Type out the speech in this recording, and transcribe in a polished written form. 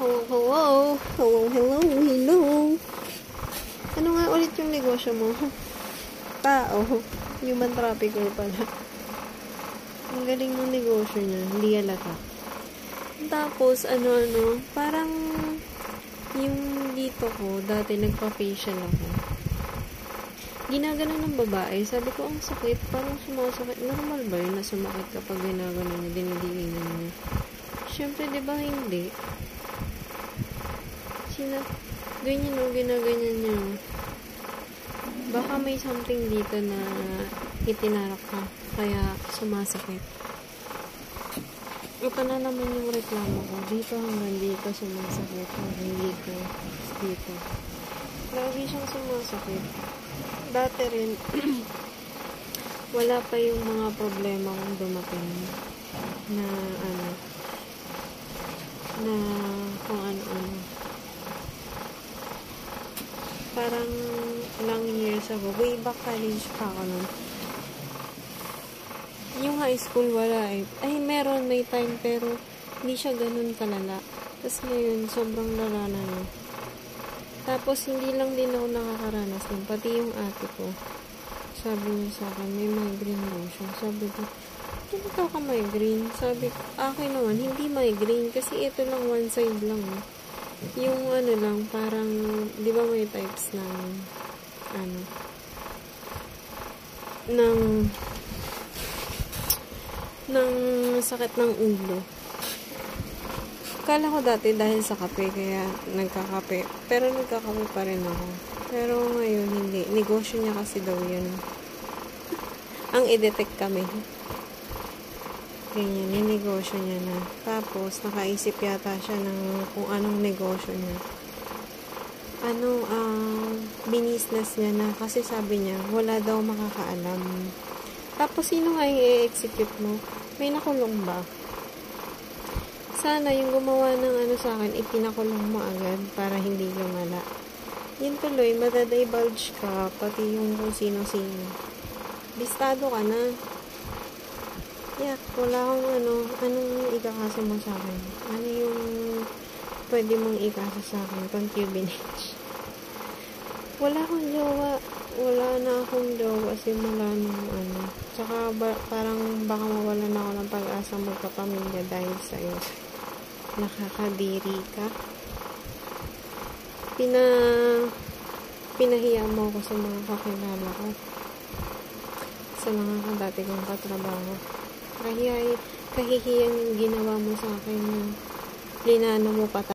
Hello. Hello. Ano nga ulit yung negosyo mo? Tao. Human trafficker pala. Ang galing ng negosyo niya. Hindi halata. Tapos, parang yung dito ko, dati nagpa-facial ako. Ginagano ng babae. Sabi ko, ang sakit. Parang sumasakit. Normal ba yun na sumakit kapag ginagano niya, dinidiinan niya? Siyempre, di ba hindi? Ganyan o, ginaganyan niya. Baka may something dito na itinarak ka. Kaya sumasakit. Ito na naman yung reklamo ko. Dito hanggang dito sumasakit. Hanggang dito. Lagi siyang sumasakit. Dati rin, wala pa yung mga problema kong dumating na kung ano. Parang ilang years ago, way back college pa ako nun. Yung high school wala eh. Ay, meron, may time, pero hindi siya ganun kalala. Tapos ngayon, sobrang lala na. Tapos, hindi lang din ako nakakaranas nun. Pati yung ate ko, sabi niya sa akin, may migraine daw siya. Sabi ko, hindi ka migraine. Sabi ko, akin naman, hindi migraine. Kasi ito lang, one side lang. Yung lang, parang, di ba may types ng sakit ng ulo. Kala ko dati dahil sa kape, kaya nagkakape. Pero nagkakape pa rin ako. Pero ngayon, hindi. Negosyo niya kasi daw yun. Ang i-detect kami. Ganyan, yung negosyo niya na. Tapos, nakaisip yata siya ng kung anong negosyo niya. Binisnes niya na. Kasi sabi niya, wala daw makakaalam. Tapos, sino nga yung i-execute mo? May nakulong ba? Sana yung gumawa ng sa akin, ipinakulong mo agad para hindi lumala. Yun tuloy, madadivulge ka, pati yung kung sino-sino. Bistado ka na. Wala akong anong ikakaso mo sa akin? Ano yung pwede mong ikaso sa akin? Concubinage. Wala akong jowa. Wala na akong jowa simula nung Tsaka parang baka mawalan ako ng pag-asang magkapamilya dahil sa'yo. Nakakadiri ka. Pinahiya mo ako sa mga kakilala ko. Sa mga kadati kong katrabaho. Kahihiyang yung ginawa mo sa akin. Linano mo pa